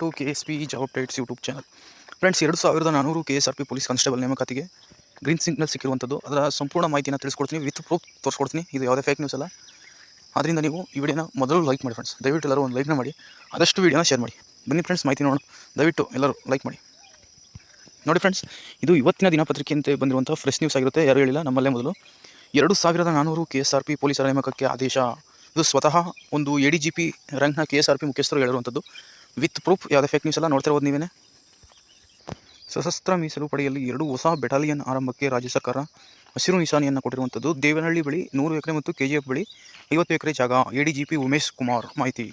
To KSP job updates YouTube channel. Friends, 2400 KSRP police constable ನೇಮಕಾತಿಗೆ green signal ಸಿಕ್ಕಿರುವಂಥದ್ದು. ಅದರ ಸಂಪೂರ್ಣ ಮಾಹಿತಿನ ತಿಳಿಸ್ಕೊಡ್ತೀನಿ, ವಿತ್ ಪ್ರೂಫ್ ತೋರಿಸ್ಕೊಡ್ತೀನಿ. ಇದು ಯಾವುದೇ ಫೇಕ್ ನ್ಯೂಸ್ ಅಲ್ಲ. ಆದ್ದರಿಂದ ನೀವು ಈ ವಿಡಿಯೋನ ಮೊದಲು ಲೈಕ್ ಮಾಡಿ ಫ್ರೆಂಡ್ಸ್. ದಯವಿಟ್ಟು ಎಲ್ಲರೂ ಒಂದು ಲೈಕ್ನ ಮಾಡಿ, ಆದಷ್ಟು ವಿಡಿಯೋನ ಶೇರ್ ಮಾಡಿ. ಬನ್ನಿ ಫ್ರೆಂಡ್ಸ್, ಮಾಹಿತಿ ನೋಡೋಣ. ದಯವಿಟ್ಟು ಎಲ್ಲರೂ ಲೈಕ್ ಮಾಡಿ. ನೋಡಿ ಫ್ರೆಂಡ್ಸ್, ಇದು ಇವತ್ತಿನ ದಿನಪತ್ರಿಕೆಯಂತೆ ಬಂದಿರುವಂಥ ಫ್ರೆಶ್ ನ್ಯೂಸ್ ಆಗಿರುತ್ತೆ. ಯಾರು ಹೇಳಿಲ್ಲ, ನಮ್ಮಲ್ಲೇ ಮೊದಲು 2400 KSRP ಪೊಲೀಸರ ನೇಮಕಕ್ಕೆ ಆದೇಶ. ಇದು ಸ್ವತಃ ಒಂದು ADGP ರ್ಯಾಂಕ್ನ KSRP ಮುಖ್ಯಸ್ಥರು ಹೇಳಿರುವಂಥದ್ದು, ವಿತ್ ಪ್ರೂಫ್. ಯಾವುದೇ ಫೇಕ್ ನ್ಯೂಸ್ ಎಲ್ಲ ನೋಡ್ತಿರ್ಬೋದು ನೀವೇ. ಸಶಸ್ತ್ರ ಮೀಸಲು ಪಡೆಯಲ್ಲಿ 2 ಹೊಸ ಬೆಟಾಲಿಯನ್ ಆರಂಭಕ್ಕೆ ರಾಜ್ಯ ಸರ್ಕಾರ ಹಸಿರು ನಿಶಾನೆಯನ್ನು ಕೊಟ್ಟಿರುವಂಥದ್ದು. ದೇವನಹಳ್ಳಿ ಬಳಿ 100 ಎಕರೆ ಮತ್ತು KGF ಬಳಿ 50 ಎಕರೆ ಜಾಗ. ADGP ಉಮೇಶ್ ಕುಮಾರ್ ಮಾಹಿತಿ.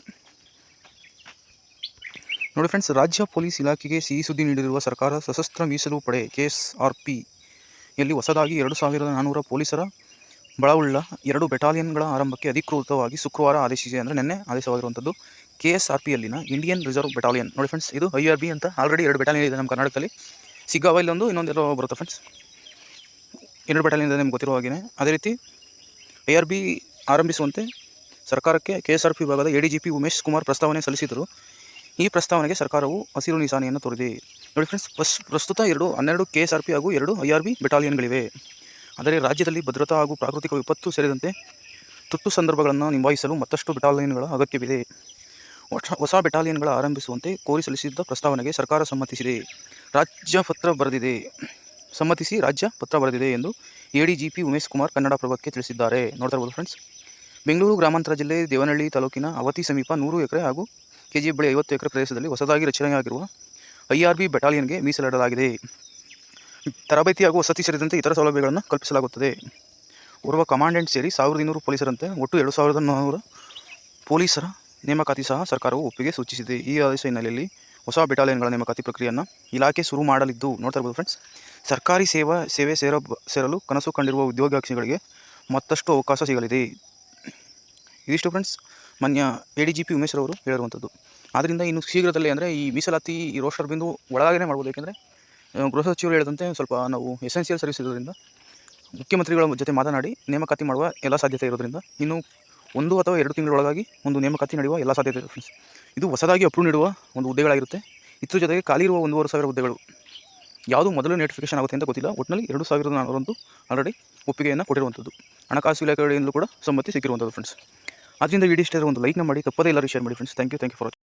ನೋಡಿ ಫ್ರೆಂಡ್ಸ್, ರಾಜ್ಯ ಪೊಲೀಸ್ ಇಲಾಖೆಗೆ ಸಿಹಿ ಸುದ್ದಿ ನೀಡಿರುವ ಸರ್ಕಾರ. ಸಶಸ್ತ್ರ ಮೀಸಲು ಪಡೆ KSRP ಯಲ್ಲಿ ಹೊಸದಾಗಿ 2400 ಪೊಲೀಸರ ಬಳವುಳ್ಳ 2 ಬೆಟಾಲಿಯನ್ಗಳ ಆರಂಭಕ್ಕೆ ಅಧಿಕೃತವಾಗಿ ಶುಕ್ರವಾರ ಆದೇಶಿಸಿದೆ. ಅಂದರೆ ನಿನ್ನೆ ಆದೇಶವಾಗಿರುವಂಥದ್ದು. KSRPಯಲ್ಲಿನ ಇಂಡಿಯನ್ ರಿಸರ್ವ್ ಬೆಟಾಲಿಯನ್. ನೋಡಿ ಫ್ರೆಂಡ್ಸ್, ಇದು IRB ಅಂತ ಆಲ್ರೆಡಿ 2 ಬೆಟಾಲಿಯನ್ ಇದೆ ನಮ್ಮ ಕರ್ನಾಟಕದಲ್ಲಿ. ಸಿಗ್ಗಾವ ಇಲ್ಲೊಂದು, ಇನ್ನೊಂದೆಲ್ಲೋ ಬರುತ್ತೆ ಫ್ರೆಂಡ್ಸ್. 2 ಬೆಟಾಲಿಯನ್ ಇದೆ ನಿಮ್ಗೆ ಗೊತ್ತಿರೋ ಹಾಗೆಯೇ. ಅದೇ ರೀತಿ IRB ಆರಂಭಿಸುವಂತೆ ಸರ್ಕಾರಕ್ಕೆ KSRP ವಿಭಾಗದ ADGP ಉಮೇಶ್ ಕುಮಾರ್ ಪ್ರಸ್ತಾವನೆ ಸಲ್ಲಿಸಿದರು. ಈ ಪ್ರಸ್ತಾವನೆಗೆ ಸರ್ಕಾರವು ಹಸಿರು ನಿಶಾನೆಯನ್ನು ತೋರಿದೆ. ನೋಡಿ ಫ್ರೆಂಡ್ಸ್, ಪ್ರಸ್ತುತ 12 KSRP ಹಾಗೂ 2 IRB ಬೆಟಾಲಿಯನ್ಗಳಿವೆ. ಆದರೆ ರಾಜ್ಯದಲ್ಲಿ ಭದ್ರತಾ ಹಾಗೂ ಪ್ರಾಕೃತಿಕ ವಿಪತ್ತು ಸೇರಿದಂತೆ ತುರ್ತು ಸಂದರ್ಭಗಳನ್ನು ನಿಭಾಯಿಸಲು ಮತ್ತಷ್ಟು ಬೆಟಾಲಿಯನ್ಗಳ ಅಗತ್ಯವಿದೆ. ಹೊಸ ಬೆಟಾಲಿಯನ್ಗಳ ಆರಂಭಿಸುವಂತೆ ಕೋರಿ ಸಲ್ಲಿಸಿದ್ದ ಪ್ರಸ್ತಾವನೆಗೆ ಸರ್ಕಾರ ಸಮ್ಮತಿಸಿ ರಾಜ್ಯ ಪತ್ರ ಬರೆದಿದೆ ಎಂದು ADGP ಉಮೇಶ್ ಕುಮಾರ್ ಕನ್ನಡಪ್ರಭಕ್ಕೆ ತಿಳಿಸಿದ್ದಾರೆ. ನೋಡ್ತಾ ಇರ್ಬೋದು ಫ್ರೆಂಡ್ಸ್. ಬೆಂಗಳೂರು ಗ್ರಾಮಾಂತರ ಜಿಲ್ಲೆ ದೇವನಹಳ್ಳಿ ತಾಲೂಕಿನ ಅವತಿ ಸಮೀಪ 100 ಎಕರೆ ಹಾಗೂ KGF ಬಳಿ 50 ಎಕರೆ ಪ್ರದೇಶದಲ್ಲಿ ಹೊಸದಾಗಿ ರಚನೆಯಾಗಿರುವ IRB ಬೆಟಾಲಿಯನ್ಗೆ ಮೀಸಲಿಡಲಾಗಿದೆ. ತರಬೇತಿ ಹಾಗೂ ವಸತಿ ಸೇರಿದಂತೆ ಇತರ ಸೌಲಭ್ಯಗಳನ್ನು ಕಲ್ಪಿಸಲಾಗುತ್ತದೆ. ಓರ್ವ ಕಮಾಂಡೆಂಟ್ ಸೇರಿ 1200 ಪೊಲೀಸರಂತೆ ಒಟ್ಟು 2400 ಪೊಲೀಸರ ನೇಮಕಾತಿ ಸಹ ಸರ್ಕಾರವು ಒಪ್ಪಿಗೆ ಸೂಚಿಸಿದೆ. ಈ ಆದೇಶ ಹಿನ್ನೆಲೆಯಲ್ಲಿ ಹೊಸ ಬೆಟಾಲಿಯನ್ಗಳ ನೇಮಕಾತಿ ಪ್ರಕ್ರಿಯೆಯನ್ನು ಇಲಾಖೆ ಶುರು ಮಾಡಲಿದ್ದು, ನೋಡ್ತಾ ಇರ್ಬೋದು ಫ್ರೆಂಡ್ಸ್. ಸರ್ಕಾರಿ ಸೇವೆ ಸೇರಲು ಕನಸು ಕಂಡಿರುವ ಉದ್ಯೋಗಾರ್ಥಿಗಳಿಗೆ ಮತ್ತಷ್ಟು ಅವಕಾಶ ಸಿಗಲಿದೆ. ಇದಿಷ್ಟು ಫ್ರೆಂಡ್ಸ್, ಮಾನ್ಯ ADGP ಉಮೇಶ್ ಅವರು ಹೇಳಿರುವಂಥದ್ದು. ಆದ್ದರಿಂದ ಇನ್ನು ಶೀಘ್ರದಲ್ಲೇ, ಅಂದರೆ ಈ ಮೀಸಲಾತಿ ಈ ರೋಸ್ಟರ್ ಬಿಂದು ಒಳಗಾಗೇ ಮಾಡ್ಬೋದು. ಏಕೆಂದರೆ ಗೃಹ ಸಚಿವರು ಹೇಳಿದಂತೆ ಸ್ವಲ್ಪ ನಾವು ಎಸೆನ್ಷಿಯಲ್ ಸರ್ವಿಸ್ ಇರೋದ್ರಿಂದ ಮುಖ್ಯಮಂತ್ರಿಗಳ ಜೊತೆ ಮಾತನಾಡಿ ನೇಮಕಾತಿ ಮಾಡುವ ಎಲ್ಲ ಸಾಧ್ಯತೆ ಇರೋದ್ರಿಂದ ಇನ್ನು 1 ಅಥವಾ 2 ತಿಂಗಳೊಳಗಾಗಿ ಒಂದು ನೇಮಕಾತಿ ನಡೆಯುವ ಎಲ್ಲ ಸಾಧ್ಯತೆ ಇದೆ ಫ್ರೆಂಡ್ಸ್. ಇದು ಹೊಸದಾಗಿ ಅಪ್ರೂವ್ ನೀಡುವ ಒಂದು ಹುದ್ದೆಗಳಾಗಿರುತ್ತೆ. ಇದ್ರ ಜೊತೆಗೆ ಖಾಲಿ ಇರುವ 1500 ಹುದ್ದೆಗಳು ಯಾವುದು ಮೊದಲು ನೋಟಿಫಿಕೇಶನ್ ಆಗುತ್ತೆ ಅಂತ ಗೊತ್ತಿಲ್ಲ. ಒಟ್ಟಿನಲ್ಲಿ 2400 ಆಲ್ರೆಡಿ ಒಪ್ಪಿಗೆಯನ್ನು ಕೊಟ್ಟಿರುವಂಥದ್ದು. ಹಣಕಾಸು ಇಲಾಖೆಗಳಿಂದಲೂ ಕೂಡ ಸಮ್ಮತಿ ಸಿಕ್ಕಿರುವಂಥದ್ದು ಫ್ರೆಂಡ್ಸ್. ಆದ್ದರಿಂದ ವಿಡಿಯೋ ಇಷ್ಟ ಒಂದು ಲೈಕ್ನ ಮಾಡಿ, ತಪ್ಪದೇ ಎಲ್ಲರೂ ಶೇರ್ ಮಾಡಿ friends. Thank you for watching.